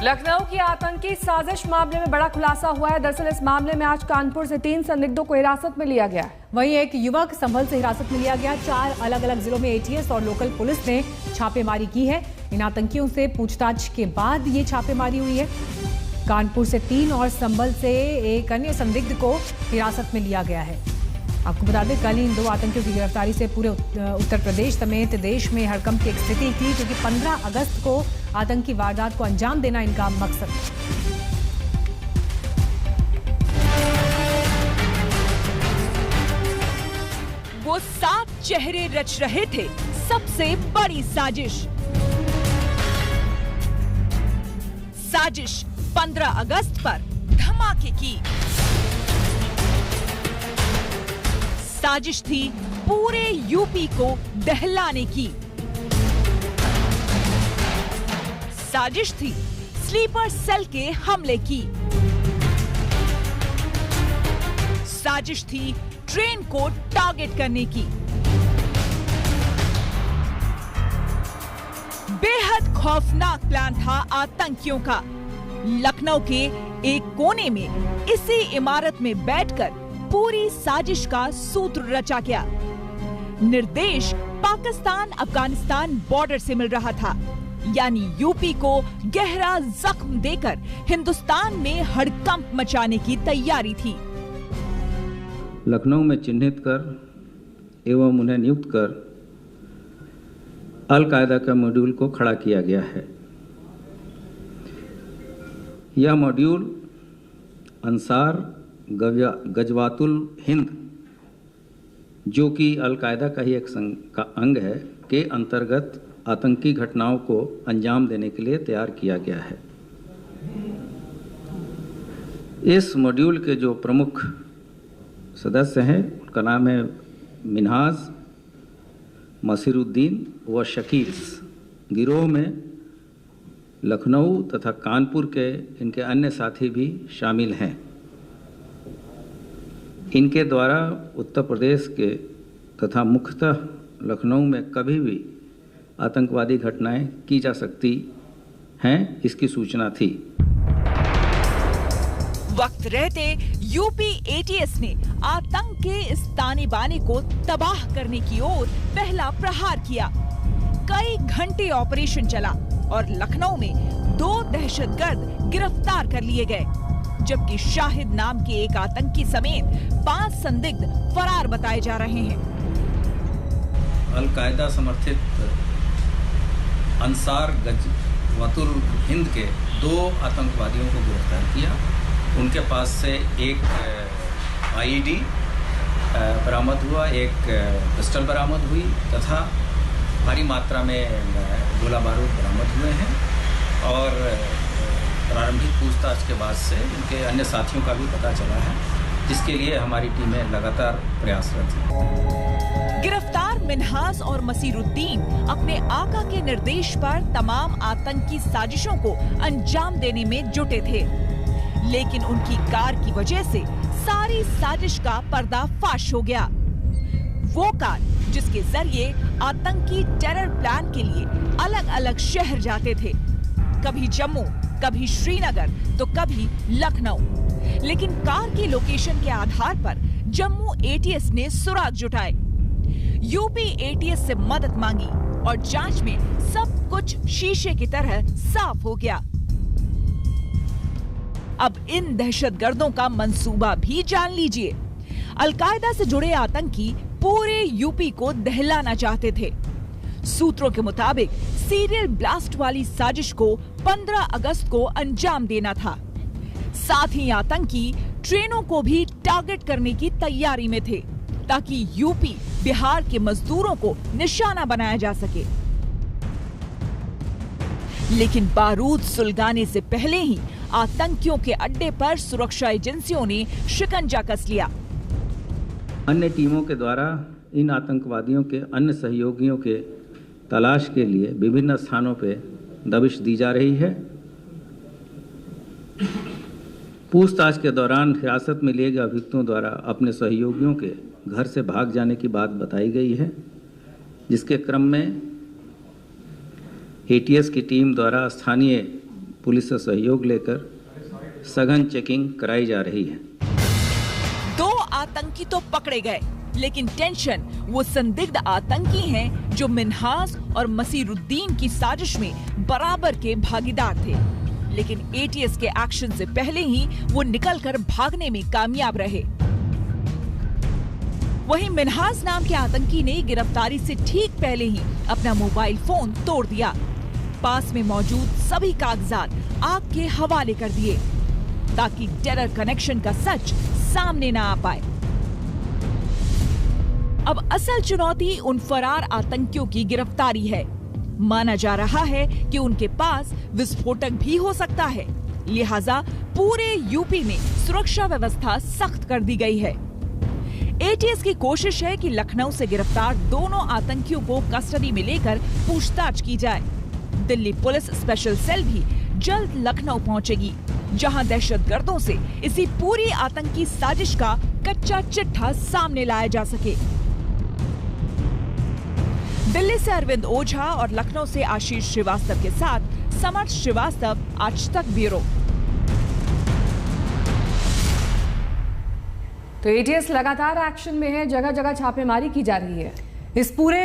लखनऊ की आतंकी साजिश मामले में बड़ा खुलासा हुआ है। दरअसल इस मामले में आज कानपुर से 3 संदिग्धों को हिरासत में लिया गया है। वहीं एक युवक संभल से हिरासत में लिया गया। 4 अलग अलग जिलों में एटीएस और लोकल पुलिस ने छापेमारी की है। इन आतंकियों से पूछताछ के बाद ये छापेमारी हुई है। कानपुर से 3 और संभल से एक अन्य संदिग्ध को हिरासत में लिया गया है। आपको बता दें, कल इन 2 आतंकियों की गिरफ्तारी से पूरे उत्तर प्रदेश समेत देश में हड़कंप की एक स्थिति थी, क्योंकि 15 अगस्त को आतंकी वारदात को अंजाम देना इनका मकसद था। वो 7 चेहरे रच रहे थे सबसे बड़ी साजिश। साजिश 15 अगस्त पर धमाके की। साजिश थी पूरे यूपी को दहलाने की। साजिश थी स्लीपर सेल के हमले की। साजिश थी ट्रेन को टारगेट करने की। बेहद खौफनाक प्लान था आतंकियों का। लखनऊ के एक कोने में इसी इमारत में बैठकर पूरी साजिश का सूत्र रचा गया। निर्देश पाकिस्तान अफगानिस्तान बॉर्डर से मिल रहा था, यानी यूपी को गहरा जख्म देकर हिंदुस्तान में हड़कंप मचाने की तैयारी थी। लखनऊ में चिन्हित कर एवं उन्हें नियुक्त कर अल कायदा का मॉड्यूल को खड़ा किया गया है। यह मॉड्यूल अंसार गजवातुल हिंद, जो कि अल कायदा का ही एक अंग है, के अंतर्गत आतंकी घटनाओं को अंजाम देने के लिए तैयार किया गया है। इस मॉड्यूल के जो प्रमुख सदस्य हैं, उनका नाम है मिन्हाज, मसीरुद्दीन व शकील। गिरोह में लखनऊ तथा कानपुर के इनके अन्य साथी भी शामिल हैं। इनके द्वारा उत्तर प्रदेश के तथा मुख्यतः लखनऊ में कभी भी आतंकवादी घटनाएं की जा सकती हैं, इसकी सूचना थी। वक्त रहते यूपी एटीएस ने आतंक के इस ताने बाने को तबाह करने की ओर पहला प्रहार किया। कई घंटे ऑपरेशन चला और लखनऊ में 2 दहशतगर्द गिरफ्तार कर लिए गए, जबकि शाहिद नाम के एक आतंकी समेत 5 संदिग्ध फरार बताए जा रहे हैं। अल कायदा समर्थित अंसार गजवातुल हिंद के 2 आतंकवादियों को गिरफ्तार किया। उनके पास से एक आईईडी बरामद हुआ, एक पिस्टल बरामद हुई तथा भारी मात्रा में गोला बारूद बरामद हुए हैं। और प्रारंभिक पूछताछ के बाद से उनके अन्य साथियों का भी पता चला है, जिसके लिए हमारी टीमें लगातार प्रयासरत हैं। गिरफ्तार मिन्हाज और मसीरुद्दीन अपने आका के निर्देश पर तमाम आतंकी साजिशों को अंजाम देने में जुटे थे, लेकिन उनकी कार की वजह से सारी साजिश का पर्दाफाश हो गया। वो कार जिसके जरिए आतंकी टेरर प्लान के लिए अलग अलग शहर जाते थे, कभी जम्मू, कभी श्रीनगर तो कभी लखनऊ। लेकिन कार की लोकेशन के आधार पर जम्मू एटीएस ने सुराग जुटाए, यूपी एटीएस से मदद मांगी और जांच में सब कुछ शीशे की तरह साफ हो गया। अब इन दहशतगर्दों का मंसूबा भी जान लीजिए। अलकायदा से जुड़े आतंकी पूरे यूपी को दहलाना चाहते थे। सूत्रों के मुताबिक सीरियल ब्लास्ट वाली साजिश को 15 अगस्त को अंजाम देना था। साथ ही आतंकी ट्रेनों को भी टारगेट करने की तैयारी में थे, ताकि यूपी बिहार के मजदूरों को निशाना बनाया जा सके। लेकिन बारूद सुलगाने से पहले ही आतंकियों के अड्डे पर सुरक्षा एजेंसियों ने शिकंजा कस लिया। अन्य टीमों के द्वारा इन आतंकवादियों के अन्य सहयोगियों के तलाश के लिए विभिन्न स्थानों पर दबिश दी जा रही है। पूछताछ के दौरान हिरासत में लिए गए अभियुक्तों द्वारा अपने सहयोगियों के घर से भाग जाने की बात बताई गई है, जिसके क्रम में एटीएस की टीम द्वारा स्थानीय पुलिस से सहयोग लेकर सघन चेकिंग कराई जा रही है। 2 आतंकी तो पकड़े गए, लेकिन टेंशन वो संदिग्ध आतंकी हैं जो मिन्हास और मसीरुद्दीन की साजिश में बराबर के भागीदार थे। लेकिन एटीएस के एक्शन से पहले ही वो निकलकर भागने में कामयाब रहे। वहीं मिन्हास नाम के आतंकी ने गिरफ्तारी से ठीक पहले ही अपना मोबाइल फोन तोड़ दिया। पास में मौजूद सभी कागजात आग के हवाले कर दिए ताकि टेरर कनेक्शन का सच सामने ना आ पाए। अब असल चुनौती उन फरार आतंकियों की गिरफ्तारी है। माना जा रहा है कि उनके पास विस्फोटक भी हो सकता है, लिहाजा पूरे यूपी में सुरक्षा व्यवस्था सख्त कर दी गई है। एटीएस की कोशिश है कि लखनऊ से गिरफ्तार दोनों आतंकियों को कस्टडी में लेकर पूछताछ की जाए। दिल्ली पुलिस स्पेशल सेल भी जल्द लखनऊ पहुंचेगी, जहां दहशतगर्दों से इसी पूरी आतंकी साजिश का कच्चा चिट्ठा सामने लाया जा सके। दिल्ली से अरविंद ओझा और लखनऊ से आशीष श्रीवास्तव के साथ समर्थ श्रीवास्तव, आज तक ब्यूरो। तो एटीएस लगातार एक्शन में है, जगह जगह छापेमारी की जा रही है। इस पूरे